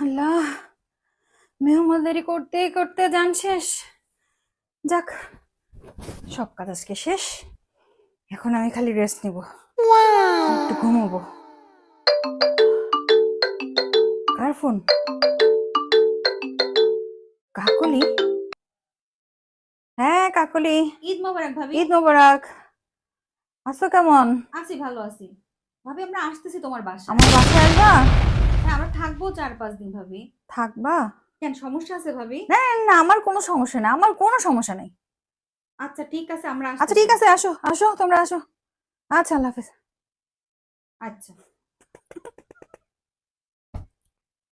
আল্লাহ, মেহমানদারি করতে করতে যান শেষ। যাক, সব কাজ আজকে শেষ। এখন আমি খালি রেস্ট নিব, একটু ঘুমাবো। কার ফোন? কাকলি? হ্যাঁ কাকলি। ঈদ মোবারক ভাবি। ঈদ মোবারক। আছো কেমন? আছি, ভালো আছি ভাবি। আমরা আসতেছি তোমার বাসায়। আমার বাসায় আসবা? হ্যাঁ, আমরা থাকবো 4-5 দিন ভাবি। থাকবা? কেন, সমস্যা আছে ভাবি? না না না, আমার কোনো সমস্যা নেই, আমার কোনো সমস্যা নেই। আচ্ছা ঠিক আছে, আমরা আচ্ছা আসতেছি। ঠিক আছে, আসো আসো, তোমরা আসো। আচ্ছা, আল্লাহ হাফেজ। আচ্ছা।